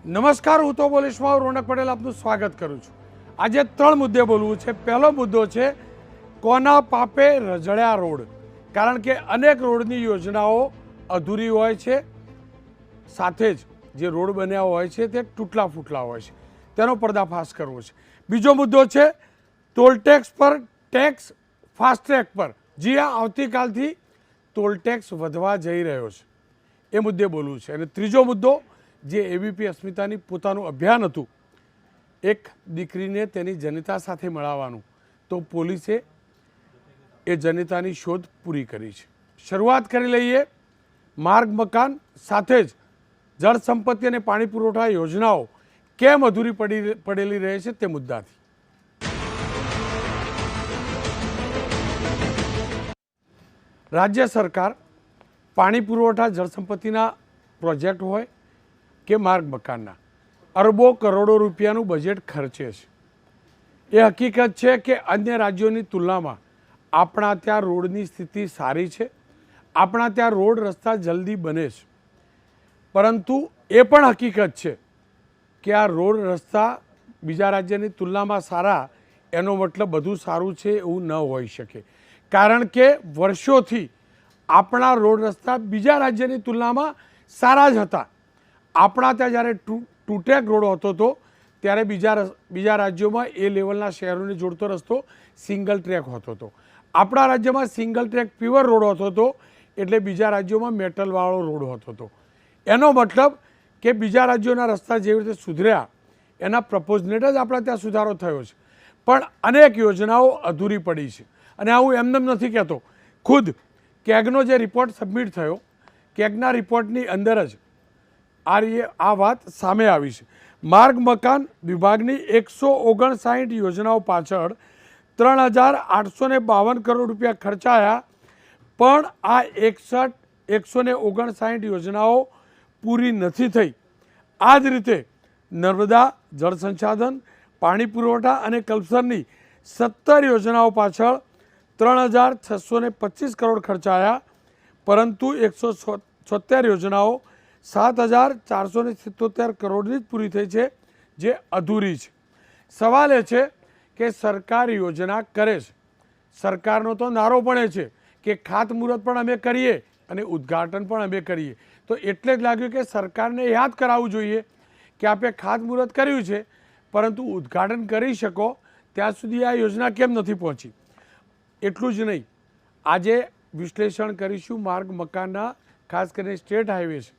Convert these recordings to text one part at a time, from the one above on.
નમસ્કાર, હું તો બોલીશમાં રોનક પટેલ આપનું સ્વાગત કરું છું। આજે 3 મુદ્દે બોલવું છે। પહેલો મુદ્દો છે કોના પાપે રજળ્યા રોડ, કારણ કે અનેક રોડની યોજનાઓ અધૂરી હોય છે, સાથે જ જે રોડ બન્યા હોય છે તે તૂટલા ફૂટલા હોય છે, તેનો પર્દાફાશ કરવો છે। બીજો મુદ્દો છે ટોલ ટેક્સ પર ટેક્સ ફાસ્ટ્રેક પર, જે આવતીકાલથી ટોલ ટેક્સ વધવા જઈ રહ્યો છે, એ મુદ્દે બોલવું છે। અને ત્રીજો મુદ્દો જે એબીપી અસ્મિતાની પોતાનું અભિયાન હતું, એક દીકરીને તેની જનિતા સાથે મળાવવાનું, તો પોલીસે એ જનિતાની શોધ પૂરી કરી છે। શરૂઆત કરી લઈએ માર્ગ મકાન સાથે જ જળ સંપત્તિ અને પાણી પુરવઠા યોજનાઓ કેમ અધૂરી પડેલી રહે છે તે મુદ્દાથી। રાજ્ય સરકાર પાણી પુરવઠા જળ સંપત્તિના પ્રોજેક્ટ હોય કે માર્ગ મકાનના અરબો કરોડો રૂપિયાનું બજેટ ખર્ચે છે। એ હકીકત છે કે અન્ય રાજ્યોની તુલનામાં આપણા ત્યાં રોડની સ્થિતિ સારી છે, આપણા ત્યાં રોડ રસ્તા જલ્દી બને છે, પરંતુ એ પણ હકીકત છે કે આ રોડ રસ્તા બીજા રાજ્યની તુલનામાં સારા, એનો મતલબ બધું સારું છે એવું ન હોઈ શકે, કારણ કે વર્ષોથી આપણા રોડ રસ્તા બીજા રાજ્યની તુલનામાં સારા જ હતા। આપણા ત્યાં જ્યારે ટુ ટ્રેક રોડ હોતો હતો ત્યારે બીજા રાજ્યોમાં એ લેવલના શહેરોને જોડતો રસ્તો સિંગલ ટ્રેક હોતો હતો। આપણા રાજ્યમાં સિંગલ ટ્રેક પ્યોર રોડ હોતો હતો, એટલે બીજા રાજ્યોમાં મેટલવાળો રોડ હોતો હતો। એનો મતલબ કે બીજા રાજ્યોના રસ્તા જેવી રીતે સુધર્યા એના પ્રપોઝનેટ જ આપણા ત્યાં સુધારો થયો છે, પણ અનેક યોજનાઓ અધૂરી પડી છે। અને આ હું એમને નથી કહેતો, ખુદ કેગનો જે રિપોર્ટ સબમિટ થયો, કેગના રિપોર્ટની અંદર જ આ વાત સામે આવી છે। માર્ગ મકાન વિભાગની 159 યોજનાઓ પાછળ 3,852 કરોડ રૂપિયા ખર્ચાયા, પણ આ 159 યોજનાઓ પૂરી નથી થઈ। આ જ રીતે નર્મદા જળ સંસાધન, પાણી પુરવઠા અને કલ્પસરની 17 યોજનાઓ પાછળ 3,625 કરોડ ખર્ચાયા, પરંતુ 176 યોજનાઓ 7,477 કરોડની જ પૂરી થઈ છે, જે અધૂરી છે। સવાલ એ છે કે સરકાર યોજના કરે છે, સરકારનો તો નારો પણ એ છે કે ખાતમુહૂર્ત પણ અમે કરીએ અને ઉદ્ઘાટન પણ અમે કરીએ, તો એટલે જ લાગ્યું કે સરકારને યાદ કરાવવું જોઈએ કે આપણે ખાતમુહૂર્ત કર્યું છે, પરંતુ ઉદ્ઘાટન કરી શકો ત્યાં સુધી આ યોજના કેમ નથી પહોંચી। એટલું જ નહીં, આજે વિશ્લેષણ કરીશું માર્ગ મકાનના, ખાસ કરીને સ્ટેટ હાઈવે છે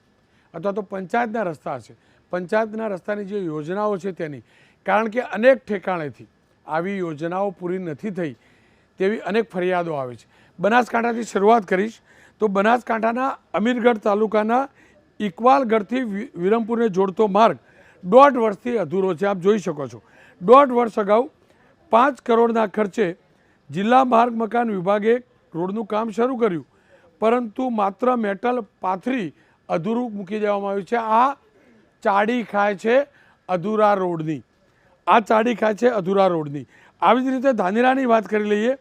અથવા તો પંચાયતના રસ્તા છે, પંચાયતના રસ્તાની જે યોજનાઓ છે તેની, કારણ કે અનેક ઠેકાણેથી આવી યોજનાઓ પૂરી નથી થઈ તેવી અનેક ફરિયાદો આવે છે। બનાસકાંઠાથી શરૂઆત કરીશ તો બનાસકાંઠાના અમીરગઢ તાલુકાના ઇકવાલગઢથી વિરમપુરને જોડતો માર્ગ 1.5 વર્ષથી અધૂરો છે। આપ જોઈ શકો છો, 1.5 વર્ષ અગાઉ 5 કરોડના ખર્ચે જિલ્લા માર્ગ મકાન વિભાગે રોડનું કામ શરૂ કર્યું, પરંતુ માત્ર મેટલ પાથરી અધૂરું મૂકી દેવામાં આવ્યું છે। આ ચાડી ખાય છે અધૂરા રોડની, આ ચાડી ખાય છે અધૂરા રોડની। આવી જ રીતે ધાનેરાની વાત કરી લઈએ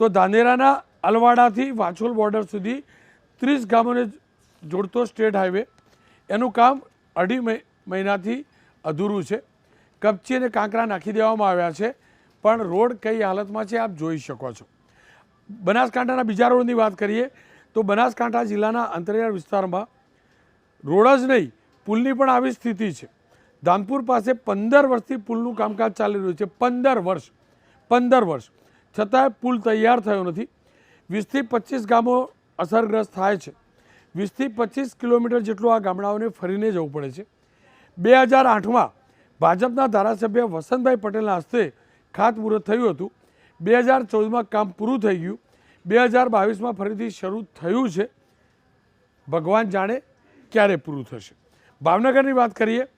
તો ધાનેરાના અલવાડાથી વાછોલ બોર્ડર સુધી 30 ગામોને જોડતો સ્ટેટ હાઈવે, એનું કામ 2.5 મહિનાથી અધૂરું છે। કપચી અને કાંકરા નાખી દેવામાં આવ્યા છે, પણ રોડ કઈ હાલતમાં છે આપ જોઈ શકો છો। બનાસકાંઠાના બીજા રોડની વાત કરીએ તો બનાસકાંઠા જિલ્લાના અંતરિયાળ વિસ્તારમાં રોડ જ નહીં, પુલની પણ આવી સ્થિતિ છે। ધાનપુર પાસે 15 વર્ષથી પુલનું કામકાજ ચાલી રહ્યું છે, 15 વર્ષ છતાંય પુલ તૈયાર થયો નથી। 20થી 25 ગામો અસરગ્રસ્ત થાય છે, 20થી 25 કિલોમીટર જેટલું આ ગામડાઓને ફરીને જવું પડે છે। 2008માં ભાજપના ધારાસભ્ય વસંતભાઈ પટેલના હસ્તે ખાતમુહૂર્ત થયું હતું, 2014માં કામ પૂરું થઈ ગયું, 2022માં ફરીથી શરૂ થયું છે, ભગવાન જાણે ક્યારે પૂરું થશે। ભાવનગરની વાત કરીએ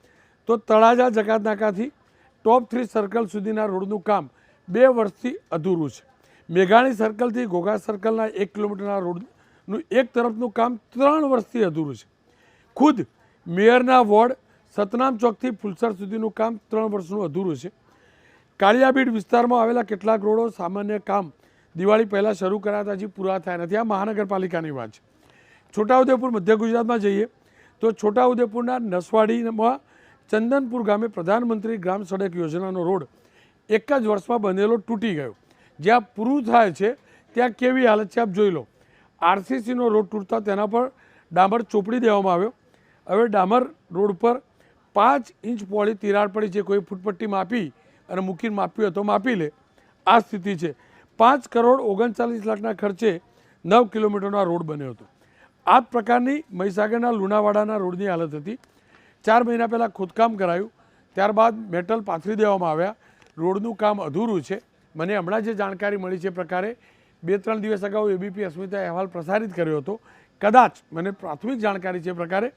તો તળાજા જકાતનાકાથી ટોપ 3 સર્કલ સુધીના રોડનું કામ 2 વર્ષથી અધૂરું છે। મેઘાણી સર્કલથી ઘોઘા સર્કલના 1 કિલોમીટરના રોડનું એક તરફનું કામ 3 વર્ષથી અધૂરું છે। ખુદ મેયરના વોર્ડ સતનામ ચોકથી ફુલસર સુધીનું કામ 3 વર્ષનું અધૂરું છે। કાળિયાબીડ વિસ્તારમાં આવેલા કેટલાક રોડો સામાન્ય કામ દિવાળી પહેલાં શરૂ કર્યા હતા, હજી પૂરા થયા નથી। આ મહાનગરપાલિકાની વાત છે। છોટાઉદેપુર મધ્ય ગુજરાતમાં જઈએ તો છોટાઉદેપુરના નસવાડીમાં ચંદનપુર ગામે પ્રધાનમંત્રી ગ્રામ સડક યોજનાનો રોડ એક જ વર્ષમાં બનેલો તૂટી ગયો. જ્યાં પૂરું થાય છે ત્યાં કેવી હાલત છે આપ જોઈ લો. આરસીસીનો રોડ તૂટતા તેના પર ડામર ચોપડી દેવામાં આવ્યો. હવે ડામર રોડ પર 5 ઇંચ પહોળી તિરાડ પડી છે. કોઈ ફૂટપટ્ટી માપી અને મૂકીને માપ્યું હોય તો માપી લે. આ સ્થિતિ છે. 5 કરોડ 39 લાખના ખર્ચે 9 કિલોમીટરનો આ રોડ બન્યો હતો. આ જ પ્રકારની મહીસાગરના લુણાવાડાના રોડની હાલત હતી. 4 મહિના પહેલાં ખોદકામ કરાયું, ત્યારબાદ મેટલ પાથરી દેવામાં આવ્યા. રોડનું કામ અધૂરું છે. મને હમણાં જે જાણકારી મળી છે પ્રકારે 2-3 દિવસ અગાઉ એબીપી અસ્મિતાએ અહેવાલ પ્રસારિત કર્યો હતો. કદાચ મને પ્રાથમિક જાણકારી છે પ્રકારે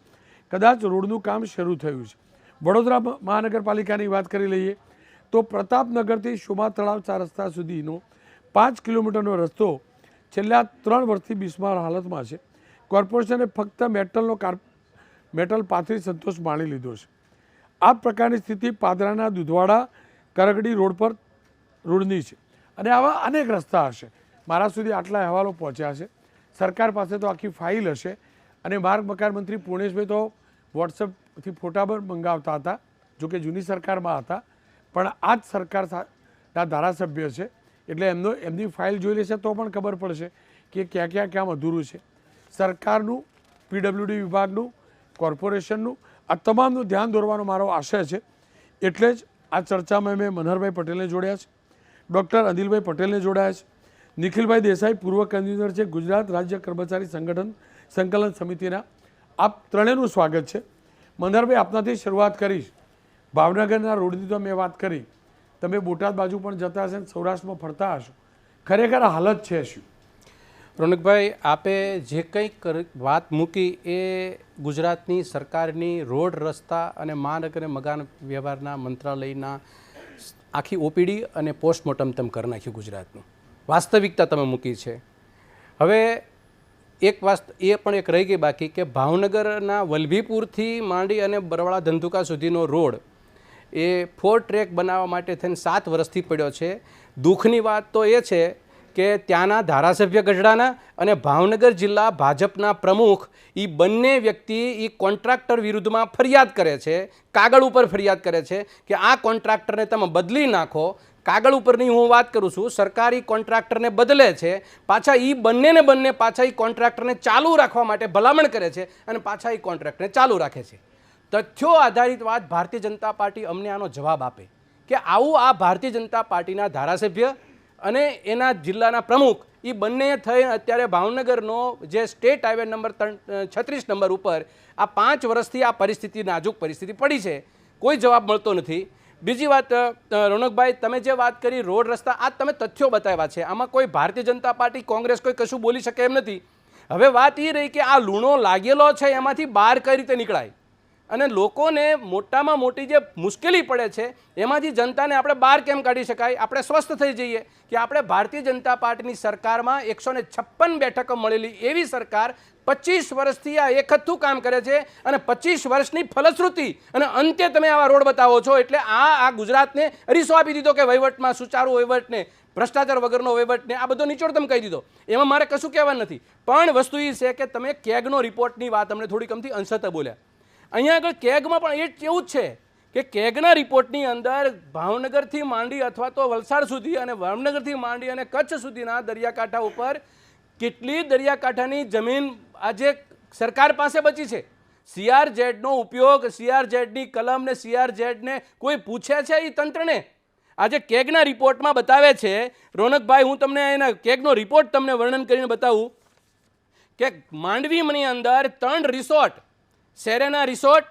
કદાચ રોડનું કામ શરૂ થયું છે. વડોદરા મહાનગરપાલિકાની વાત કરી લઈએ તો પ્રતાપનગરથી શોભા તળાવ 4 રસ્તા સુધીનો 5 કિલોમીટરનો રસ્તો છેલ્લા 3 વર્ષથી બિસ્માર હાલતમાં છે. કોર્પોરેશને ફક્ત મેટલ પાથરી સંતોષ માણી લીધો છે. આ પ્રકારની સ્થિતિ પાદરાના દુધવાડા કરગડી રોડ પર રોડની છે અને આવા અનેક રસ્તા હશે. મારા સુધી આટલા અહેવાલો પહોંચ્યા છે. સરકાર પાસે તો આખી ફાઇલ હશે અને માર્ગ મકાન મંત્રી પૂર્ણેશભાઈ તો વોટ્સઅપથી ફોટા પણ મંગાવતા હતા, જોકે જૂની સરકારમાં હતા, પણ આ જ સરકારના ધારાસભ્ય છે એટલે એમની ફાઇલ જોઈ લેશે તો પણ ખબર પડશે કે ક્યાં ક્યાં કામ અધૂરું છે. સરકારનું, પીડબ્લ્યુડી વિભાગનું, કોર્પોરેશનનું આ તમામનું ધ્યાન દોરવાનો મારો આશય છે. એટલે જ આ ચર્ચામાં મેં મનહરભાઈ પટેલને જોડ્યા છે, ડૉક્ટર અનિલભાઈ પટેલને જોડાયા છે, નિખિલભાઈ દેસાઈ પૂર્વ કન્વીનર છે ગુજરાત રાજ્ય કર્મચારી સંકલન સમિતિના. આપ ત્રણેયનું સ્વાગત છે. મનહરભાઈ, આપનાથી શરૂઆત કરીશ. ભાવનગરના રોડની તો મેં વાત કરી, તમે બોટાદ બાજુ પણ જતા હશે, સૌરાષ્ટ્રમાં ફરતા હશો. ખરેખર હાલત છે શું? રોનકભાઈ, આપે જે કંઈક વાત મૂકી એ ગુજરાતની સરકારની રોડ, રસ્તા અને મહાનગર અને મકાન વ્યવહારના મંત્રાલયના આખી ઓપીડી અને પોસ્ટમોર્ટમ તેમ કરી નાખ્યું ગુજરાતનું. વાસ્તવિકતા તમે મૂકી છે. હવે એક એ પણ એક રહી ગઈ બાકી કે ભાવનગરના વલભીપુરથી માંડી અને બરવાળા ધંધુકા સુધીનો રોડ એ 4 ટ્રેક બનાવવા માટે થઈને 7 વર્ષથી પડ્યો છે. દુઃખની વાત તો એ છે કે ત્યાંના ધારાસભ્ય ગઢડાના અને ભાવનગર જિલ્લા ભાજપના પ્રમુખ એ બંને વ્યક્તિ એ કોન્ટ્રાક્ટર વિરુદ્ધમાં ફરિયાદ કરે છે, કાગળ ઉપર ફરિયાદ કરે છે કે આ કોન્ટ્રાક્ટરને તમે બદલી નાખો. કાગળ ઉપરની હું વાત કરું છું, સરકારી કોન્ટ્રાક્ટરને બદલે છે, પાછા એ બંને પાછા એ કોન્ટ્રાક્ટરને ચાલુ રાખવા માટે ભલામણ કરે છે અને પાછા એ કોન્ટ્રાક્ટરને ચાલુ રાખે છે. તથ્યો આધારિત વાત ભારતીય જનતા પાર્ટી અમને આનો જવાબ આપે કે આવું આ ભારતીય જનતા પાર્ટીના ધારાસભ્ય અને એના જિલ્લાના પ્રમુખ એ બંને થઈ અત્યારે ભાવનગરનો જે સ્ટેટ હાઈવે નંબર 36 નંબર ઉપર આ 5 વર્ષથી આ પરિસ્થિતિ, નાજુક પરિસ્થિતિ પડી છે, કોઈ જવાબ મળતો નથી. બીજી વાત રોનકભાઈ, તમે જે વાત કરી રોડ, રસ્તા, આ તમે તથ્યો બતાવ્યા છે, આમાં કોઈ ભારતીય જનતા પાર્ટી, કોંગ્રેસ કોઈ કશું બોલી શકે એમ નથી. હવે વાત એ રહી કે આ લૂણો લાગેલો છે એમાંથી બહાર કઈ રીતે નીકળાય અને લોકોને મોટામાં મોટી જે મુશ્કેલી પડે છે એમાંથી જનતાને આપણે બહાર કેમ કાઢી શકાય, આપણે સ્વસ્થ થઈ જઈએ કે આપણે ભારતીય જનતા પાર્ટીની સરકારમાં 156 બેઠકો મળેલી એવી સરકાર 25 વર્ષથી આ એકહથ્થું કામ કરે છે અને 25 વર્ષની ફલશ્રુતિ અને અંતે તમે આવા રોડ બતાવો છો. એટલે આ ગુજરાતને અરીસો આપી દીધો કે વહીવટમાં સુચારુ વહીવટને, ભ્રષ્ટાચાર વગરનો વહીવટને, આ બધો નિચોડ તમે કહી દીધો. એમાં મારે કશું કહેવાનું નથી. પણ વસ્તુ એ છે કે તમે કેગનો રિપોર્ટની વાત અમને થોડી કમથી અંશત બોલ્યા. અહીંયા આગળ કેગમાં પણ એવું જ છે કે કેગના રિપોર્ટની અંદર ભાવનગરથી માંડી અથવા તો વલસાડ સુધી અને ભાવનગરથી માંડી અને કચ્છ સુધીના દરિયાકાંઠા ઉપર કેટલી દરિયાકાંઠાની જમીન આજે સરકાર પાસે બચી છે. CRZનો ઉપયોગ, CRZની કલમ ને CRZને કોઈ પૂછે છે એ તંત્રને? આજે કેગના રિપોર્ટમાં બતાવે છે રોનકભાઈ, હું તમને એના કેગનો રિપોર્ટ તમને વર્ણન કરીને બતાવું કે માંડવીની અંદર 3 resort, Serena resort,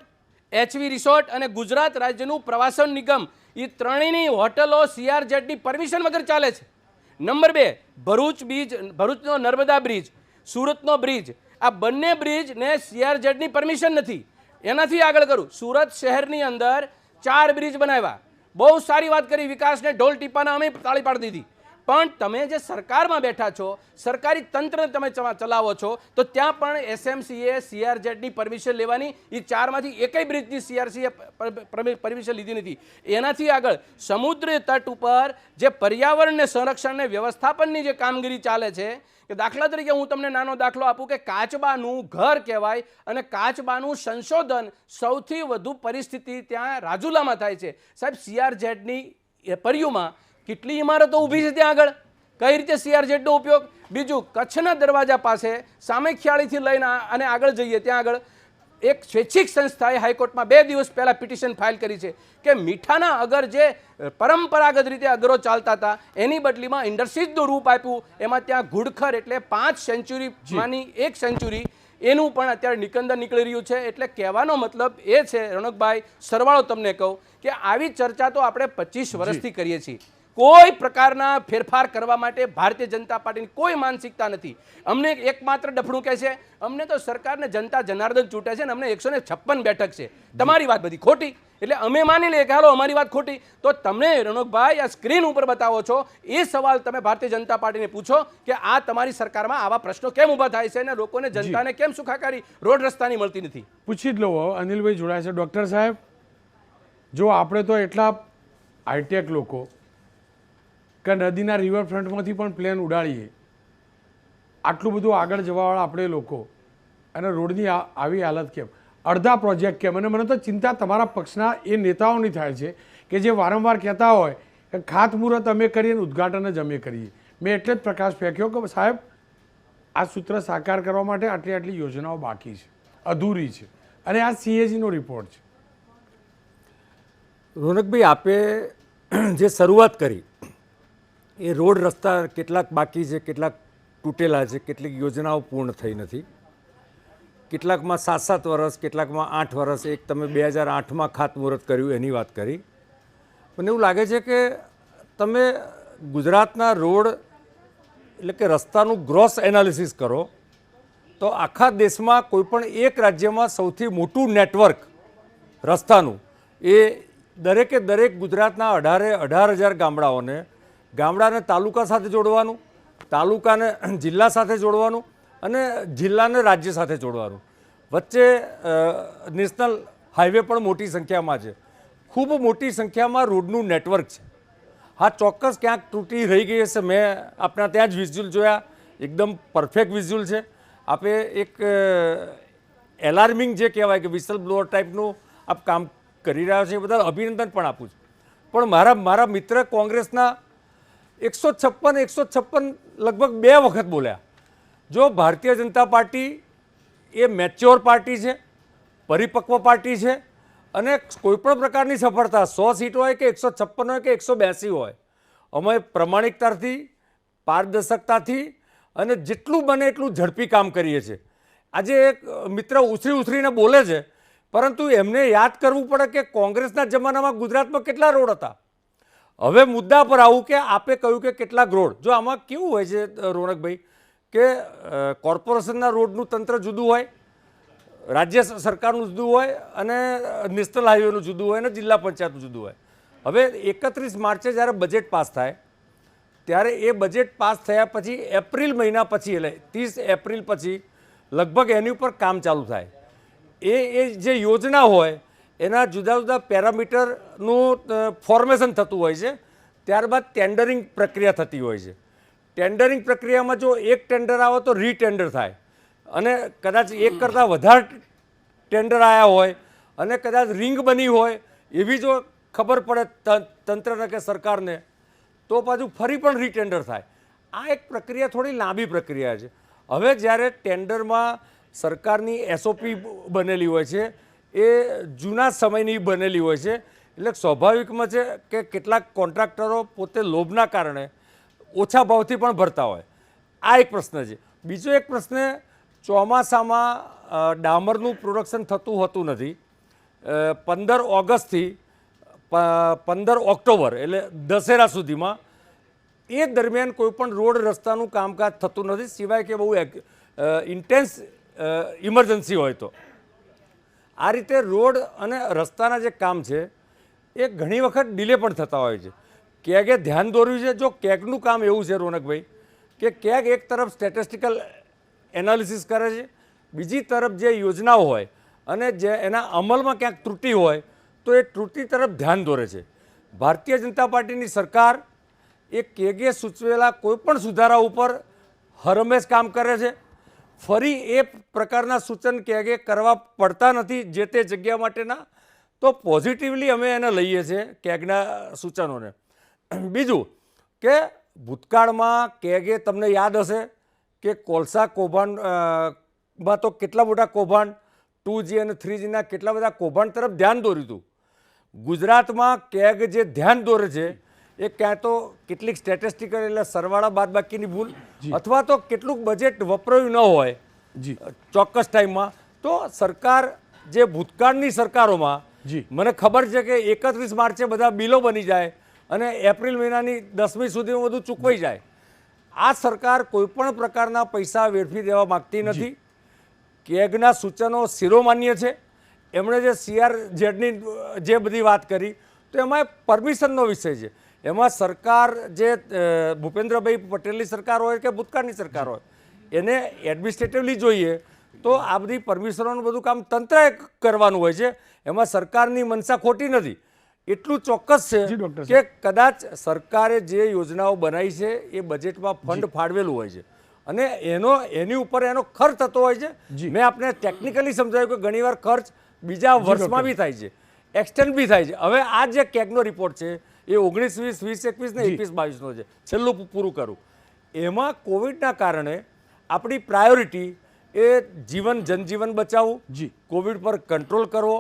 HV resort અને ગુજરાત રાજ્યનું પ્રવાસન નિગમ, એ ત્રણેયની હોટલો CRZની પરમિશન વગર ચાલે છે. નંબર 2, ભરૂચ બીચ, ભરૂચનો નર્મદા બ્રિજ, સુરતનો બ્રિજ, આ બંને બ્રિજને CRZની પરમિશન નથી. એનાથી આગળ કરું, સુરત શહેરની અંદર 4 બ્રિજ બનાવ્યા, બહુ સારી વાત કરી, વિકાસને ઢોલ ટીપાના અમે તાળી પાડી દીધી. પણ તમે જે સરકારમાં બેઠા છો, સરકારી તંત્ર તમે ચલાવો છો, તો ત્યાં પણ એસએમસીએ સીઆરઝેડની પરમિશન લેવાની, એ 4માંથી એકેય બ્રિજની સીઆરસીએ પરમિશન લીધી નથી. એનાથી આગળ સમુદ્ર તટ ઉપર જે પર્યાવરણને સંરક્ષણને વ્યવસ્થાપનની જે કામગીરી ચાલે છે, કે દાખલા તરીકે હું તમને નાનો દાખલો આપું કે કાચબાનું ઘર કહેવાય, અને કાચબાનું સંશોધન સૌથી વધુ પરિસ્થિતિ ત્યાં રાજુલામાં થાય છે. સાહેબ, સીઆરઝેડની પરિયુમાં કેટલી ઇમારતો ઊભી છે ત્યાં આગળ, કઈ રીતે સીઆરઝેડનો ઉપયોગ? બીજું, કચ્છના દરવાજા પાસે સામેખિયાળીથી લઈને અને આગળ જઈએ ત્યાં આગળ એક સ્વૈચ્છિક સંસ્થાએ હાઈકોર્ટમાં 2 દિવસ પહેલાં પિટિશન ફાઇલ કરી છે કે મીઠાના અગર જે પરંપરાગત રીતે અગરો ચાલતા હતા એની બદલીમાં ઇન્ડસ્ટ્રીઝનું રૂપ આપ્યું. એમાં ત્યાં ઘુડખર એટલે 5 સેન્ચુરીમાંની 1 સેન્ચુરી એનું પણ અત્યારે નિકંદન નીકળી રહ્યું છે. એટલે કહેવાનો મતલબ એ છે રોનકભાઈ, સરવાળો તમને કહું કે આવી ચર્ચા તો આપણે 25 વર્ષથી કરીએ છીએ. કોઈ પ્રકારના ફેરફાર કરવા માટે ભારતીય જનતા પાર્ટીની કોઈ માનસિકતા નથી. અમને એકમાત્ર ડફણું કહે છે, અમને તો સરકારને જનતા જનાર્દન ચૂંટે છે ને અમને 156 બેઠક છે, તમારી વાત બધી ખોટી. એટલે અમે માની લઈએ કે હાલો અમારી વાત ખોટી. તો તમને રોનકભાઈ આ સ્ક્રીન ઉપર બતાવો છો, એ સવાલ તમે ભારતીય જનતા પાર્ટીને પૂછો કે આ તમારી સરકારમાં આવા પ્રશ્નો કેમ ઊભા થાય છે અને લોકોને જનતાને કેમ સુખાકારી રોડ રસ્તાની મળતી નથી? પૂછી જ લો. અનિલભાઈ જોડાય છે. ડૉક્ટર સાહેબ, જો આપણે તો એટલા હાઈટેક લોકો કે નદીના રિવરફ્રન્ટમાંથી પણ પ્લેન ઉડાડીએ, આટલું બધું આગળ જવાવાળા આપણે લોકો, અને રોડની આવી હાલત કેમ? અડધા પ્રોજેક્ટ કેમ? અને મને તો ચિંતા તમારા પક્ષના એ નેતાઓની થાય છે કે જે વારંવાર કહેતા હોય કે ખાતમુહૂર્ત અમે કરીએ અને ઉદ્ઘાટન જ અમે કરીએ. મેં એટલે જ પ્રકાશ ફેંક્યો કે સાહેબ, આ સૂત્ર સાકાર કરવા માટે આટલી યોજનાઓ બાકી છે, અધૂરી છે, અને આ CAGનો રિપોર્ટ છે. રોનકભાઈ, આપે જે શરૂઆત કરી એ રોડ રસ્તા કેટલાક બાકી છે, કેટલાક તૂટેલા છે, કેટલીક યોજનાઓ પૂર્ણ થઈ નથી, કેટલાકમાં 7 વર્ષ, કેટલાકમાં 8 વર્ષ. એક તમે 2008માં ખાતમુહૂર્ત કર્યું એની વાત કરી. મને એવું લાગે છે કે તમે ગુજરાતના રોડ એટલે કે રસ્તાનું ગ્રોસ એનાલિસિસ કરો તો આખા દેશમાં કોઈપણ એક રાજ્યમાં સૌથી મોટું નેટવર્ક રસ્તાનું એ દરેકે દરેક ગુજરાતના 18,000 ગામડાઓને, ગામડાને તાલુકા સાથે જોડવાનું, તાલુકાને જિલ્લા સાથે જોડવાનું અને જિલ્લાને રાજ્ય સાથે જોડવાનું. વચ્ચે નેશનલ હાઈવે પણ મોટી સંખ્યામાં છે. ખૂબ મોટી સંખ્યામાં રોડનું નેટવર્ક છે. હા, ચોક્કસ ક્યાંક તૂટી રહી ગઈ હશે. મેં આપણા ત્યાં જ વિઝ્યુઅલ જોયા, એકદમ પરફેક્ટ વિઝ્યુઅલ છે. આપે એક એલાર્મિંગ જે કહેવાય કે વિસલ બ્લોઅર ટાઈપનું આપ કામ કરી રહ્યા છે, એ બધા અભિનંદન પણ આપું છું. પણ મારા મિત્ર કોંગ્રેસના 156 લગભગ 2 વખત બોલ્યા. જો ભારતીય જનતા પાર્ટી એ મેચ્યોર પાર્ટી છે, પરિપક્વ પાર્ટી છે, અને કોઈપણ પ્રકારની સફળતા 100 સીટ હોય કે 156 હોય કે 182 હોય, અમે પ્રમાણિકતાથી, પારદર્શકતાથી અને જેટલું બને એટલું ઝડપી કામ કરીએ છીએ. આજે એક મિત્ર ઉછરીને બોલે છે, પરંતુ એમને યાદ કરવું પડે કે કોંગ્રેસના જમાનામાં ગુજરાતમાં કેટલા રોડ હતા. હવે મુદ્દા પર આવું કે આપે કહ્યું કે કેટલાક રોડ, જો આમાં કેવું હોય છે રોનકભાઈ કે કોર્પોરેશનના રોડનું તંત્ર જુદું હોય, રાજ્ય સરકારનું જુદું હોય, અને નેશનલ હાઈવેનું જુદું હોય, અને જિલ્લા પંચાયતનું જુદું હોય. હવે 31 માર્ચે જ્યારે બજેટ પાસ થાય ત્યારે એ બજેટ પાસ થયા પછી એપ્રિલ મહિના પછી, એટલે 30 એપ્રિલ પછી લગભગ એની ઉપર કામ ચાલુ થાય. એ જે યોજના હોય એના જુદા જુદા પેરામીટરનું ફોર્મેશન થતું હોય છે. ત્યારબાદ ટેન્ડરિંગ પ્રક્રિયા થતી હોય છે. ટેન્ડરિંગ પ્રક્રિયામાં જો એક ટેન્ડર આવે તો રીટેન્ડર થાય, અને કદાચ એક કરતાં વધારે ટેન્ડર આવ્યા હોય અને કદાચ રિંગ બની હોય એવી જો ખબર પડે તંત્રને કે સરકારને, તો પાછું ફરી પણ રીટેન્ડર થાય. આ એક પ્રક્રિયા થોડી લાંબી પ્રક્રિયા છે. હવે જ્યારે ટેન્ડરમાં સરકારની SOP બનેલી હોય છે, એ જૂના સમયની બનેલી હોય છે, એટલે સ્વાભાવિકમાં છે કે કેટલાક કોન્ટ્રાક્ટરો પોતે લોભના કારણે ઓછા ભાવથી પણ ભરતા હોય. આ એક પ્રશ્ન છે. બીજો એક પ્રશ્ન, ચોમાસામાં ડામરનું પ્રોડક્શન થતું હોતું નથી. 15 ઓગસ્ટથી 15 ઓક્ટોબર એટલે દશેરા સુધીમાં એ દરમિયાન કોઈપણ રોડ રસ્તાનું કામકાજ થતું નથી, સિવાય કે બહુ ઇન્ટેન્સ ઇમરજન્સી હોય તો. આ રીતે રોડ અને રસ્તાના જે કામ છે એ ઘણી વખત ડિલે પણ થતા હોય છે. કેગે ધ્યાન દોર્યું છે. જો કેગનું કામ એવું છે રોનકભાઈ કે કેગ એક તરફ સ્ટેટિસ્ટિકલ એનાલિસિસ કરે છે, બીજી તરફ જે યોજનાઓ હોય અને જે એના અમલમાં ક્યાંક ત્રુટિ હોય તો એ ત્રુટિ તરફ ધ્યાન દોરે છે. ભારતીય જનતા પાર્ટીની સરકાર એ કેગે સૂચવેલા કોઈપણ સુધારા ઉપર હરહંમેશ કામ કરે છે. ફરી એ પ્રકારના સૂચન કેગે કરવા પડતા નથી જે તે જગ્યા માટેના. તો પોઝિટિવલી અમે એને લઈએ છીએ કેગના સૂચનોને. બીજું કે ભૂતકાળમાં કેગે તમને યાદ હશે કે કોલસા કૌભાંડમાં તો કેટલા મોટા કૌભાંડ 2G અને 3Gના કેટલા બધા કૌભાંડ તરફ ધ્યાન દોર્યું હતું. ગુજરાતમાં કેગ જે ધ્યાન દોરે છે એ ક્યાં તો કેટલીક સ્ટેટિસ્ટિકલ એટલે સરવાળા બાદબાકીની ભૂલ અથવા તો કેટલુંક બજેટ વપરાયું ન હોય ચોક્કસ ટાઈમમાં. તો સરકાર જે ભૂતકાળની સરકારોમાં મને ખબર છે કે 31 માર્ચે બધા બિલો બની જાય અને એપ્રિલ મહિનાની 10મી સુધીમાં બધું ચૂકવાઈ જાય. આ સરકાર કોઈપણ પ્રકારના પૈસા વેડફી દેવા માગતી નથી. કેગના સૂચનો શિરોમાન્ય છે. એમણે જે CRZની જે બધી વાત કરી તો એમાં પરમિશનનો વિષય છે. એમાં સરકાર જે ભૂપેન્દ્રભાઈ પટેલની સરકાર હોય કે ભૂતકાળની સરકાર હોય એને એડમિનિસ્ટ્રેટિવલી જોઈએ તો આ બધી પરમિશનોનું બધું કામ તંત્રએ કરવાનું હોય છે. એમાં સરકારની મનસા ખોટી નથી. એટલું ચોક્કસ છે કે કદાચ સરકારે જે યોજનાઓ બનાવી છે એ બજેટમાં ફંડ ફાળવેલું હોય છે અને એની ઉપર એનો ખર્ચ થતો હોય છે. મેં આપને ટેકનિકલી સમજાવ્યું કે ઘણીવાર ખર્ચ બીજા વર્ષમાં બી થાય છે, એક્સટેન્ડ બી થાય છે. હવે આ જે કેગનો રિપોર્ટ છે એ 19-20, 20-21 ને 21-22નો છે. છેલ્લું પૂરું કરું. એમાં કોવિડના કારણે આપણી પ્રાયોરિટી એ જનજીવન બચાવવું, કોવિડ પર કંટ્રોલ કરવો,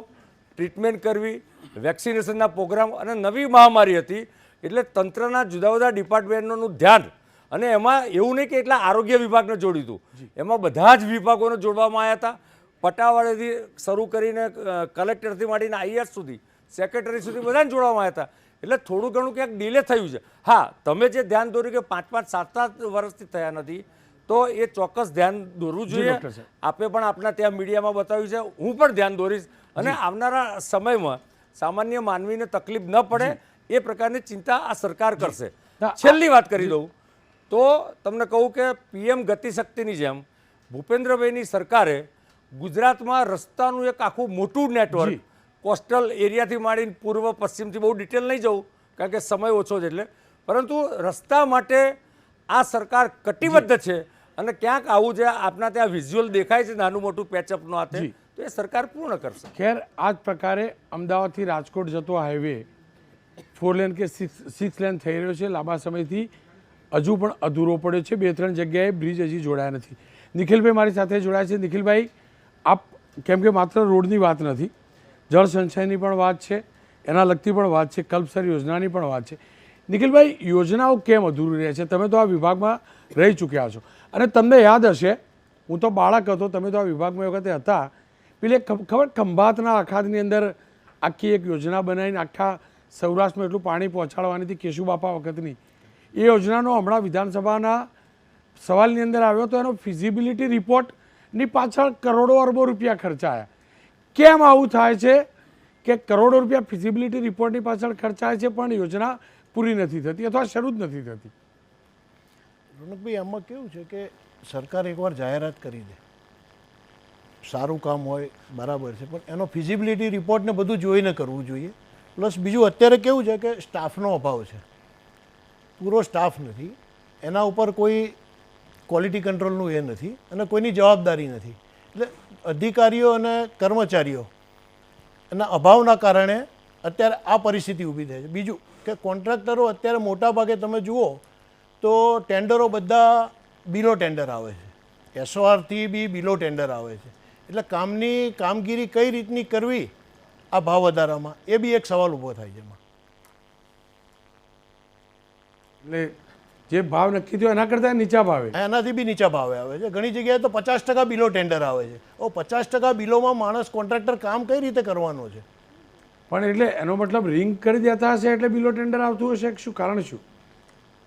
ટ્રીટમેન્ટ કરવી, વેક્સિનેશનના પ્રોગ્રામ અને નવી મહામારી હતી એટલે તંત્રના જુદા જુદા ડિપાર્ટમેન્ટોનું ધ્યાન. અને એમાં એવું નહીં કે એટલા આરોગ્ય વિભાગને જોડ્યું હતું, એમાં બધા જ વિભાગોને જોડવામાં આવ્યા હતા. પટાવાળેથી શરૂ કરીને કલેક્ટરથી માંડીને IAS સુધી, સેક્રેટરી સુધી બધાને જોડવામાં આવ્યા હતા. એટલે થોડું ઘણું ક્યાંક ડિલે થયું છે. હા, તમે જે ધ્યાન દોર્યું કે 5-5, 7-7 વર્ષથી થયા નથી તો એ ચોક્કસ ધ્યાન દોરવું જોઈએ. આપે પણ આપના ત્યાં મીડિયામાં બતાવ્યું છે, હું પણ ધ્યાન દોરીશ અને આવનારા સમયમાં સામાન્ય માનવીને તકલીફ ન પડે એ પ્રકારની ચિંતા આ સરકાર કરશે. છેલ્લી વાત કરી દઉં તો તમને કહું કે PM ગતિશક્તિની જેમ ભૂપેન્દ્રભાઈની સરકારે ગુજરાતમાં રસ્તાનું એક આખું મોટું નેટવર્ક કોસ્ટલ એરિયાથી માંડીને પૂર્વ પશ્ચિમથી બહુ ડિટેલ નહીં જવું કારણ કે સમય ઓછો છે એટલે, પરંતુ રસ્તા માટે આ સરકાર કટિબદ્ધ છે અને ક્યાંક આવું જે આપના ત્યાં વિઝ્યુઅલ દેખાય છે નાનું મોટું પેચઅપનો હાથે તો એ સરકાર પૂર્ણ કરશે. ખેર આ જ પ્રકારે અમદાવાદથી રાજકોટ જતો હાઈવે 4 લેન કે 6 લેન થઈ રહ્યો છે. લાંબા સમયથી હજુ પણ અધૂરો પડ્યો છે. 2-3 જગ્યાએ બ્રિજ હજી જોડાયા નથી. નિખિલભાઈ મારી સાથે જોડાયા છે. નિખિલભાઈ, આપ કેમ કે માત્ર રોડની વાત નથી, જળ સંચયની પણ વાત છે, એના લગતી પણ વાત છે, કલ્પસર યોજનાની પણ વાત છે. નિખિલભાઈ, યોજનાઓ કેમ અધૂરી રહે છે? તમે તો આ વિભાગમાં રહી ચૂક્યા છો અને તમને યાદ હશે, હું તો બાળક હતો, તમે તો આ વિભાગમાં એ વખતે હતા, પેલી ખબર ખંભાતના અખાતની અંદર આખી એક યોજના બનાવીને આખા સૌરાષ્ટ્રમાં એટલું પાણી પહોંચાડવાની હતી કેશુબાપા વખતની. એ યોજનાનો હમણાં વિધાનસભાના સવાલની અંદર આવ્યો તો એનો ફિઝિબિલિટી રિપોર્ટની પાછળ કરોડો અરબો રૂપિયા ખર્ચાયા. કેમ આવું થાય છે કે કરોડો રૂપિયા ફિઝિબિલિટી રિપોર્ટની પાછળ ખર્ચાય છે પણ યોજના પૂરી નથી થતી અથવા શરૂ જ નથી થતી? રોનકભાઈ, આમાં કેવું છે કે સરકાર એકવાર જાહેરાત કરી દે, સારું કામ હોય બરાબર છે, પણ એનો ફિઝિબિલિટી રિપોર્ટને બધું જોઈને કરવું જોઈએ. પ્લસ બીજું અત્યારે કેવું છે કે સ્ટાફનો અભાવ છે, પૂરો સ્ટાફ નથી, એના ઉપર કોઈ ક્વોલિટી કંટ્રોલનું એ નથી અને કોઈની જવાબદારી નથી. એટલે અધિકારીઓ અને કર્મચારીઓ એના અભાવના કારણે અત્યારે આ પરિસ્થિતિ ઊભી થાય છે. બીજું કે કોન્ટ્રાક્ટરો અત્યારે મોટા ભાગે તમે જુઓ તો ટેન્ડરો બધા બિલો ટેન્ડર આવે છે, SORથી બી બિલો ટેન્ડર આવે છે. એટલે કામગીરી કઈ રીતની કરવી આ ભાવ વધારામાં એ બી એક સવાલ ઊભો થાય છે એમાં. એટલે જે ભાવ નક્કી થયો એના કરતાં નીચા ભાવે, એનાથી બી નીચા ભાવે આવે છે. ઘણી જગ્યાએ તો 50% બિલો ટેન્ડર આવે છે. 50% બિલોમાં માણસ કોન્ટ્રાક્ટર કામ કઈ રીતે કરવાનો છે? પણ એટલે એનો મતલબ રિંગ કરી દેતા હશે એટલે બિલો ટેન્ડર આવતું હશે? શું કારણ શું?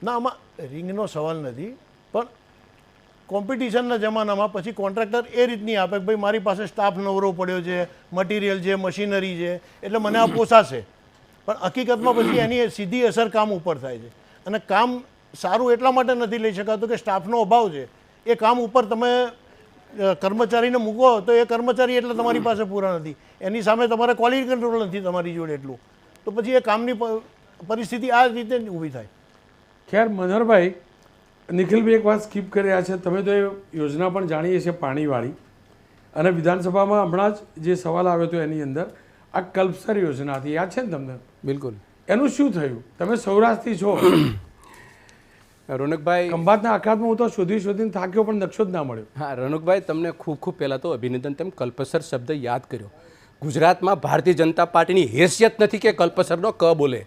ના, આમાં રિંગનો સવાલ નથી, પણ કોમ્પિટિશનના જમાનામાં પછી કોન્ટ્રાક્ટર એ રીતની આપે કે ભાઈ મારી પાસે સ્ટાફ નવરો પડ્યો છે, મટીરિયલ છે, મશીનરી છે, એટલે મને આ પોસાશે. પણ હકીકતમાં પછી એની સીધી અસર કામ ઉપર થાય છે અને કામ સારું એટલા માટે નથી લઈ શકાતું કે સ્ટાફનો અભાવ છે. એ કામ ઉપર તમે કર્મચારીને મૂકો તો એ કર્મચારી એટલે તમારી પાસે પૂરા નથી, એની સામે તમારે ક્વોલિટી કંટ્રોલ નથી તમારી જોડે એટલું, તો પછી એ કામની પરિસ્થિતિ આ રીતે ઊભી થાય. ખેર મનહરભાઈ, નિખિલભાઈ એક વાત સ્કીપ કરી રહ્યા છે. તમે તો એ યોજના પણ જાણીએ છીએ પાણીવાળી, અને વિધાનસભામાં હમણાં જ જે સવાલ આવ્યો હતો એની અંદર આ કલ્પસર યોજના હતી, યાદ છે ને તમને? બિલકુલ. એનું શું થયું? તમે સૌરાષ્ટ્રથી છો. રોનકભાઈ, ખંભાતના અખાતમાં હું તો શોધીને થાક્યો પણ નકશો જ ના મળ્યો. હા રોનકભાઈ, તમને ખૂબ ખૂબ પહેલાં તો અભિનંદન. તેમ કલ્પસર શબ્દ યાદ કર્યો. ગુજરાતમાં ભારતીય જનતા પાર્ટીની હેસિયત નથી કે કલ્પસરનો ક બોલે.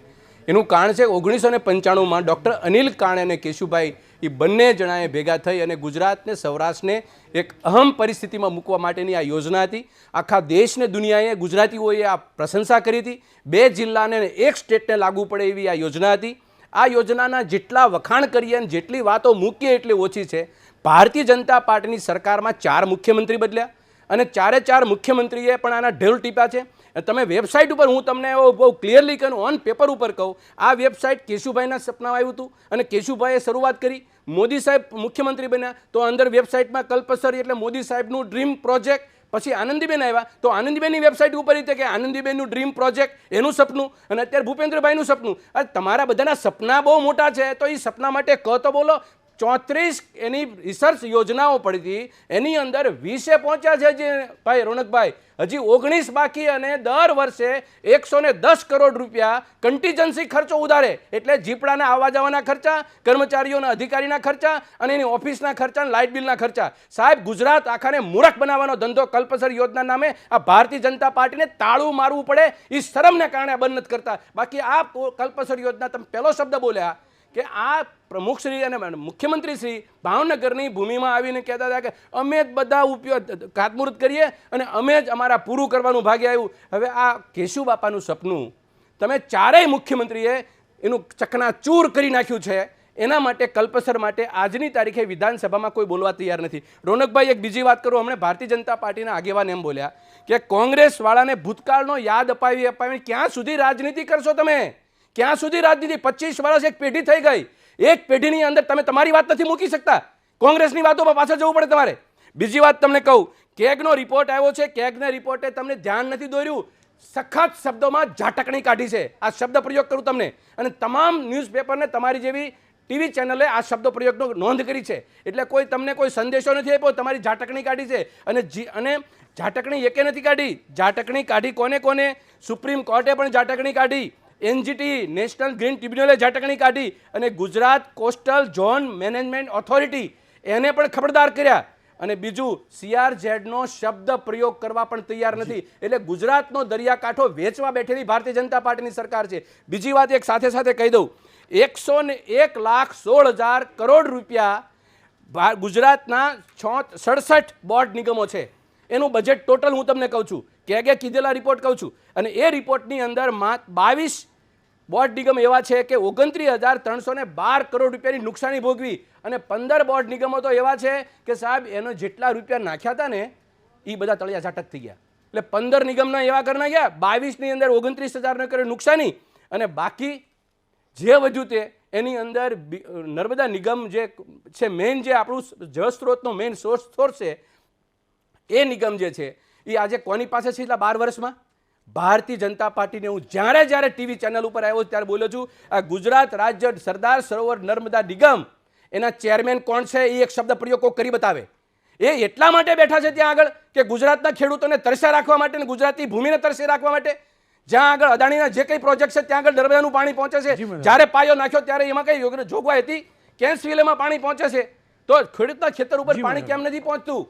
એનું કારણ છે 1995માં ડૉક્ટર અનિલ કાણે અને કેશુભાઈ એ બંને જણાએ ભેગા થઈ અને ગુજરાતને સૌરાષ્ટ્રને એક અહમ પરિસ્થિતિમાં મૂકવા માટેની આ યોજના હતી. આખા દેશને દુનિયાએ ગુજરાતીઓએ આ પ્રશંસા કરી હતી. 2 જિલ્લાને 1 સ્ટેટને લાગુ પડે એવી આ યોજના હતી. આ યોજનાના જેટલા વખાણ કરીએ અને જેટલી વાતો મૂકીએ એટલી ઓછી છે. ભારતીય જનતા પાર્ટીની સરકારમાં 4 મુખ્યમંત્રી બદલ્યા અને 4 મુખ્યમંત્રીએ પણ આના ઢેલ ટીપ્યા છે. તમે વેબસાઇટ ઉપર, હું તમને બહુ ક્લિયરલી કહું, ઓન પેપર ઉપર કહું, આ વેબસાઇટ કેશુભાઈના સપનામાં આવ્યું હતું અને કેશુભાઈએ શરૂઆત કરી. મોદી સાહેબ મુખ્યમંત્રી બન્યા તો અંદર વેબસાઇટમાં કલ્પસર એટલે મોદી સાહેબનું ડ્રીમ પ્રોજેક્ટ. પછી આનંદીબેન આવ્યા તો આનંદીબેનની વેબસાઇટ ઉપર રીતે કે આનંદીબેનનું ડ્રીમ પ્રોજેક્ટ, એનું સપનું, અને અત્યારે ભૂપેન્દ્રભાઈનું સપનું. તમારા બધાના સપના બહુ મોટા છે તો એ સપના માટે તો બોલો. 34 એની રિસર્ચ યોજનાઓ પડી હતી, એની અંદર 20 પહોંચ્યા છે જે ભાઈ રોનકભાઈ, હજી 19 બાકી, અને દર વર્ષે 110 કરોડ રૂપિયા કન્ટીજન્સી ખર્ચો ઉધારે, એટલે જીપડાના આવવા જવાના ખર્ચા, કર્મચારીઓના અધિકારીના ખર્ચા અને એની ઓફિસના ખર્ચા અને લાઇટ બિલના ખર્ચા. સાહેબ, ગુજરાત આખાને મૂરખ બનાવવાનો ધંધો કલ્પસર યોજના નામે આ ભારતીય જનતા પાર્ટીને તાળું મારવું પડે એ શરમને કારણે બંધ નથી કરતા. બાકી આ કલ્પસર યોજના, તમે પહેલો શબ્દ બોલ્યા કે આ પ્રમુખશ્રી અને મુખ્યમંત્રી શ્રી ભાવનગરની ભૂમિમાં આવીને કહેતા હતા કે અમે જ બધા ઉપયોગ ખાતમુહૂર્ત કરીએ અને અમે જ અમારા પૂરું કરવાનું ભાગે આવ્યું. હવે આ કેશુ બાપાનું સપનું તમે 4 મુખ્યમંત્રીએ એનું ચકનાચૂર કરી નાખ્યું છે. એના માટે કલ્પસર માટે આજની તારીખે વિધાનસભામાં કોઈ બોલવા તૈયાર નથી. રોનકભાઈ, એક બીજી વાત કરું. હમણાં ભારતીય જનતા પાર્ટીના આગેવાન એમ બોલ્યા કે કોંગ્રેસવાળાને ભૂતકાળનો યાદ અપાવી ક્યાં સુધી રાજનીતિ કરશો તમે? ક્યાં સુધી રાજનીતિ? 25 વર્ષ એક પેઢી થઈ ગઈ. એક પેઢીની અંદર તમે તમારી વાત નથી મૂકી શકતા. કોંગ્રેસની વાતોમાં પાછળ જવું પડે તમારે. બીજી વાત તમને કહું, કેગનો રિપોર્ટ આવ્યો છે. કેગના રિપોર્ટે તમને ધ્યાન નથી દોર્યું, સખત શબ્દોમાં ઝાટકણી કાઢી છે. આ શબ્દ પ્રયોગ કરું તમને, અને તમામ ન્યૂઝપેપરને તમારી જેવી ટીવી ચેનલે આ શબ્દ પ્રયોગનો નોંધ કરી છે. એટલે કોઈ તમને કોઈ સંદેશો નથી આપ્યો, તમારી ઝાટકણી કાઢી છે. અને ઝાટકણી એકે નથી કાઢી. ઝાટકણી કાઢી કોને? સુપ્રીમ કોર્ટે પણ ઝાટકણી કાઢી, એનજીટી નેશનલ ગ્રીન ટ્રિબ્યુનલે ઝાટકણી કાઢી, અને Gujarat coastal zone management authority એને પણ ખબરદાર કર્યા. અને બીજું, CRZ નો શબ્દ પ્રયોગ કરવા પણ તૈયાર નથી. એટલે ગુજરાતનો દરિયાકાંઠો વેચવા બેઠેલી ભારતીય જનતા પાર્ટીની સરકાર છે. બીજી વાત એક સાથે સાથે કહી દઉં, 101,16,000 કરોડ રૂપિયા ગુજરાતના 67 બોર્ડ નિગમો છે, એનું બજેટ ટોટલ હું તમને કહું છું, કેગે કીધેલા રિપોર્ટ કહું છું. અને એ રિપોર્ટની અંદર 22 બોર્ડ નિગમ એવા છે કે 29,312 કરોડ રૂપિયાની નુકસાની ભોગવી, અને 15 બોર્ડ નિગમો તો એવા છે કે સાહેબ એનો જેટલા રૂપિયા નાખ્યા હતા ને એ બધા તળિયા ઝાટક થઈ ગયા. એટલે 15 નિગમના એવા કરી નાખ્યા, 22ની અંદર 29,000 કરોડ નુકસાની, અને બાકી જે વધ્યું તે એની અંદર નર્મદા નિગમ જે છે, મેઇન જે આપણું જળસ્ત્રોતનો મેઇન સોર્સ છે, એ નિગમ જે છે એ આજે કોની પાસે છે? એટલા 12 વર્ષમાં ભારતીય જનતા પાર્ટીને હું જ્યારે ટીવી ચેનલ ઉપર આવ્યો ત્યારે બોલ્યો છું, આ ગુજરાત રાજ્ય સરદાર સરોવર નર્મદા નિગમ એના ચેરમેન કોણ છે એ એક શબ્દ પ્રયોગ કરી બતાવે. એ એટલા માટે બેઠા છે ત્યાં આગળ કે ગુજરાતના ખેડૂતોને તરસ્યા રાખવા માટે અને ગુજરાતની ભૂમિને તરસ્યા રાખવા માટે. જ્યાં આગળ અદાણીના જે કંઈ પ્રોજેક્ટ છે ત્યાં આગળ નર્મદાનું પાણી પહોંચે છે. જ્યારે પાયો નાખ્યો ત્યારે એમાં કઈ જોગવાઈ હતી? કેન્સવિલેમાં પાણી પહોંચે છે તો ખેડૂતના ખેતર ઉપર પાણી કેમ નથી પહોંચતું?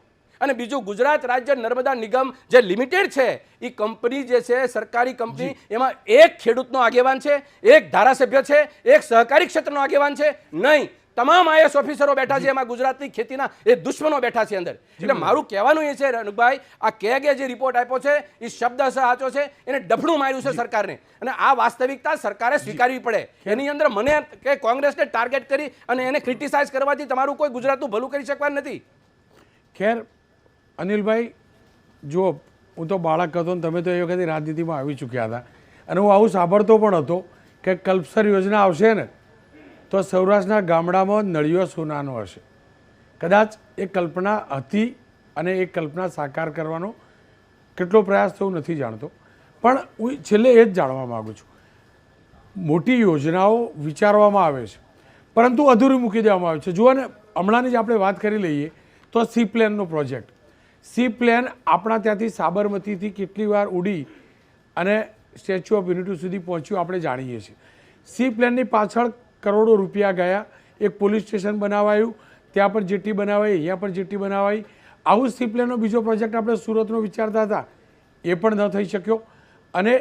અને બીજું, ગુજરાત રાજ્ય નર્મદા નિગમ જે લિમિટેડ છે એ કંપની જે છે સરકારી કંપની, એમાં એક ખેડૂતનો આગેવાન છે, એક ધારાસભ્ય છે, એક સહકારી ક્ષેત્રનો આગેવાન છે નહીં. તમામ IAS ઓફિસરો બેઠા છે, એમાં ગુજરાતની ખેતીના એ દુશ્મનો બેઠા છે અંદર. એટલે મારું કહેવાનું એ છે રણુભાઈ, આ કેગે જે રિપોર્ટ આપ્યો છે એ શબ્દ સાચો છે, એને ડફણું માર્યું છે સરકારને, અને આ વાસ્તવિકતા સરકારે સ્વીકારવી પડે. એની અંદર મને કે કોંગ્રેસને ટાર્ગેટ કરી અને એને ક્રિટિસાઇઝ કરવાથી તમારું કોઈ ગુજરાતનું ભલું કરી શકવાનું નથી. ખેર અનિલભાઈ, જો હું તો બાળક હતો ને તમે તો એ વખતે રાજનીતિમાં આવી ચૂક્યા હતા, અને હું આવું સાંભળતો પણ હતો કે કલ્પસર યોજના આવશે ને તો સૌરાષ્ટ્રના ગામડામાં નળિયો સોનાનો હશે. કદાચ એ કલ્પના હતી અને એ કલ્પના સાકાર કરવાનો કેટલો પ્રયાસ થયો નથી જાણતો, પણ હું છેલ્લે એ જ જાણવા માગું છું. મોટી યોજનાઓ વિચારવામાં આવે છે પરંતુ અધૂરી મૂકી દેવામાં આવે છે. જુઓ ને, હમણાંની જ આપણે વાત કરી લઈએ તો સી પ્લેનનો પ્રોજેક્ટ. સી પ્લેન આપણા ત્યાંથી સાબરમતીથી કેટલી વાર ઉડી અને સ્ટેચ્યુ ઓફ યુનિટી સુધી પહોંચ્યું આપણે જાણીએ છીએ. સી પ્લેનની પાછળ કરોડો રૂપિયા ગયા. એક પોલીસ સ્ટેશન બનાવાયું, ત્યાં પણ જેટી બનાવાઈ, અહીંયા પણ જેટી બનાવાઈ. આવું સી પ્લેનનો બીજો પ્રોજેક્ટ આપણે સુરતનો વિચારતા હતા, એ પણ ન થઈ શક્યો. અને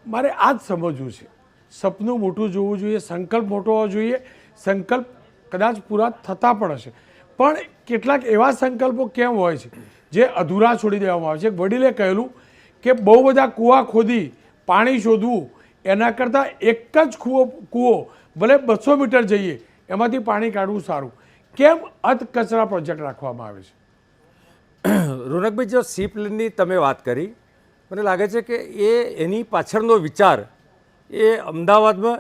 મારે આ જ સમજવું છે, સપનું મોટું જોવું જોઈએ, સંકલ્પ મોટો હોવો જોઈએ. સંકલ્પ કદાચ પૂરા થતા પણ હશે, પણ કેટલાક એવા સંકલ્પો કેમ હોય છે જે અધૂરા છોડી દેવામાં આવે છે. એક વડીલે કહેલું કે બહુ બધા કૂવા ખોદી પાણી શોધવું એના કરતાં એક જ કૂવો ભલે 200 મીટર જઈએ એમાંથી પાણી કાઢવું સારું. કેમ અધકચરા પ્રોજેક્ટ રાખવામાં આવે છે? રોનકભાઈ, જો સી પ્લેનની તમે વાત કરી, મને લાગે છે કે એની પાછળનો વિચાર એ અમદાવાદમાં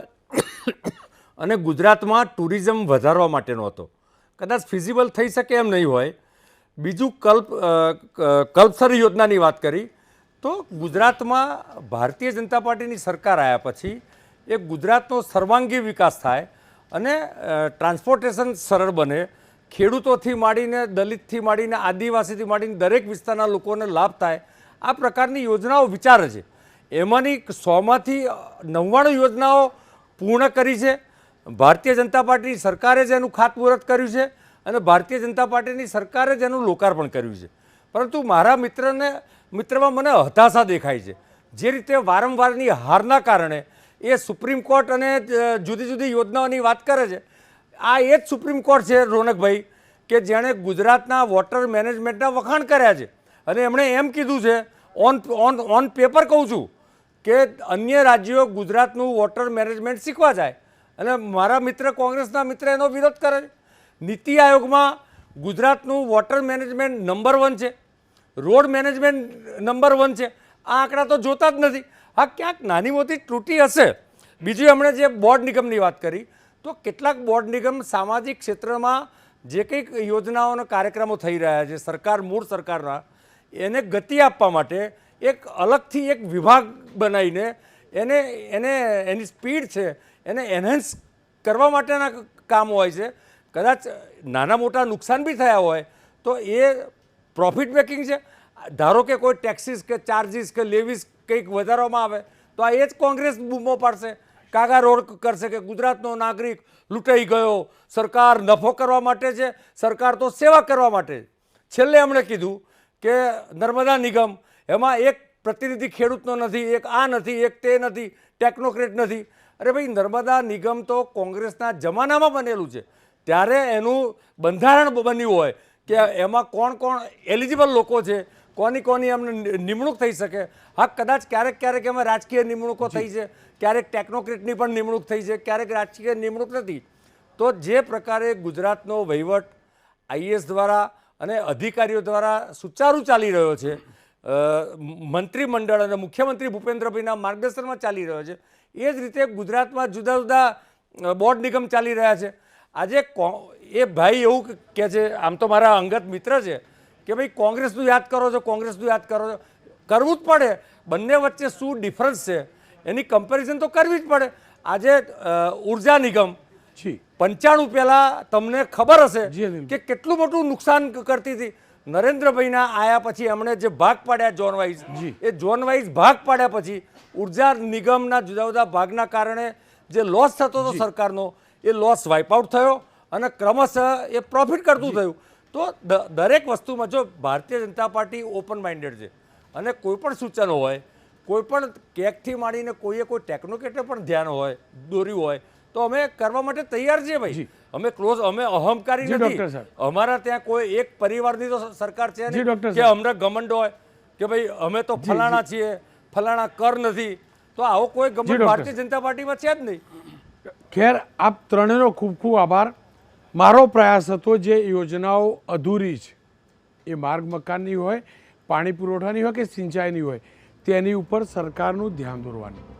અને ગુજરાતમાં ટુરિઝમ વધારવા માટેનો હતો. કદાચ ફિઝિબલ થઈ શકે એમ નહીં હોય. બીજું, કલ્પસર યોજનાની વાત કરી તો ગુજરાતમાં ભારતીય જનતા પાર્ટીની સરકાર આવ્યા પછી એ ગુજરાતનો સર્વાંગી વિકાસ થાય અને ટ્રાન્સપોર્ટેશન સરળ બને. ખેડૂતોથી માંડીને, દલિતથી માંડીને, આદિવાસીથી માંડીને દરેક વિસ્તારના લોકોને લાભ થાય, આ પ્રકારની યોજનાઓ વિચારે છે. એમાંની 100માંથી 99 યોજનાઓ પૂર્ણ કરી છે. ભારતીય જનતા પાર્ટીની સરકારે જ એનું ખાતમુહૂર્ત કર્યું છે અને ભારતીય જનતા પાર્ટીની સરકારે જ એનું લોકાર્પણ કર્યું છે. પરંતુ મારા મિત્રમાં મને હતાશા દેખાય છે. જે રીતે વારંવારની હારના કારણે એ સુપ્રીમ કોર્ટ અને જુદી જુદી યોજનાઓની વાત કરે છે. આ એ જ સુપ્રીમ કોર્ટ છે રોનકભાઈ કે જેણે ગુજરાતના વોટર મેનેજમેન્ટના વખાણ કર્યા છે અને એમણે એમ કીધું છે, ઓન પેપર કહું છું, કે અન્ય રાજ્યો ગુજરાતનું વોટર મેનેજમેન્ટ શીખવા જાય અને મારા મિત્ર, કોંગ્રેસના મિત્ર એનો વિરોધ કરે છે. નીતિ આયોગમાં ગુજરાતનું વોટર મેનેજમેન્ટ નંબર 1 છે, રોડ મેનેજમેન્ટ નંબર 1 છે. આ આંકડા તો જોતા જ નથી. હા, ક્યાંક નાની મોટી ત્રુટિ હશે. બીજું, એમણે જે બોર્ડ નિગમની વાત કરી તો કેટલાક બોર્ડ નિગમ સામાજિક ક્ષેત્રમાં જે કંઈક યોજનાઓના કાર્યક્રમો થઈ રહ્યા છે, મૂળ સરકારના, એને ગતિ આપવા માટે એક અલગથી એક વિભાગ બનાવીને એની સ્પીડ છે એને એનહેન્સ કરવા માટેના કામ હોય છે. કદાચ નાના મોટા નુકસાન બી થયા હોય તો એ પ્રોફિટ મેકિંગ છે. ધારો કે કોઈ ટેક્સીસ કે ચાર્જીસ કે લેવીસ કંઈક વધારવામાં આવે તો આ એ જ કોંગ્રેસ બૂમો પાડશે, કાગા રોડ કરશે કે ગુજરાતનો નાગરિક લૂંટાઈ ગયો, સરકાર નફો કરવા માટે છે, સરકાર તો સેવા કરવા માટે. છેલ્લે એમણે કીધું કે નર્મદા નિગમ, એમાં એક પ્રતિનિધિ ખેડૂતનો નથી, એક આ નથી, એક તે નથી, ટેકનોક્રેટ નથી. અરે ભાઈ, નર્મદા નિગમ તો કોંગ્રેસના જમાનામાં બનેલું છે. ત્યારે એનું બંધારણ બન્યું હોય કે એમાં કોણ કોણ એલિજિબલ લોકો છે, કોની એમને નિમણૂક થઈ શકે. હા, કદાચ ક્યારેક એમાં રાજકીય નિમણૂકો થઈ છે, ક્યારેક ટેકનોક્રેટની પણ નિમણૂક થઈ છે, ક્યારેક રાજકીય નિમણૂક નથી. તો જે પ્રકારે ગુજરાતનો વહીવટ આઈએએસ દ્વારા અને અધિકારીઓ દ્વારા સુચારું ચાલી રહ્યો છે, મંત્રીમંડળ અને મુખ્યમંત્રી ભૂપેન્દ્રભાઈના માર્ગદર્શનમાં ચાલી રહ્યો છે, એ જ રીતે ગુજરાતમાં જુદા જુદા બોર્ડ નિગમ ચાલી રહ્યા છે. આજે એ ભાઈ એવું કહે છે, આમ તો મારા અંગત મિત્ર છે, કે ભાઈ કોંગ્રેસનું યાદ કરો છો, કોંગ્રેસનું યાદ કરો છો. કરવું જ પડે. બંને વચ્ચે શું ડિફરન્સ છે એની કમ્પેરિઝન તો કરવી જ પડે. આજે ઉર્જા નિગમ 95 પહેલાં તમને ખબર હશે કે કેટલું મોટું નુકસાન કરતી હતી. નરેન્દ્રભાઈના આયા પછી એમણે જે ભાગ પાડ્યા ઝોન વાઇઝ, એ ઝોન વાઇઝ ભાગ પાડ્યા પછી ઉર્જા નિગમના જુદા જુદા ભાગના કારણે જે લોસ થતો હતો સરકારનો, એ લોસ વાઇપ આઉટ થયો અને ક્રમશઃ એ પ્રોફિટ કરતું થયું. તો દરેક વસ્તુમાં જો Bharatiya Janata party open minded છે અને કોઈ પણ સૂચનો હોય, કોઈ પણ કેકથી માંડીને કોઈ ટેકનોક્રેટે પણ ધ્યાન હોય, દોર્યું હોય, તો અમે કરવા માટે તૈયાર છીએ ભાઈ. અમે અહંકારી નથી. અમારા ત્યાં કોઈ એક પરિવારની તો સરકાર છે નહીં કે અમને ઘમંડ હોય કે ભાઈ અમે તો ફલાણા છીએ, ફલાણા કર નથી. તો આવો કોઈ ઘમંડ ભારતીય જનતા પાર્ટીમાં છે જ નહીં. ખેર, આપ ત્રણેયનો ખૂબ ખૂબ આભાર. મારો પ્રયાસ હતો જે યોજનાઓ અધૂરી છે, એ માર્ગ મકાનની હોય, પાણી પુરવઠાની હોય કે સિંચાઈની હોય, તેની ઉપર સરકારનું ધ્યાન દોરવાનું.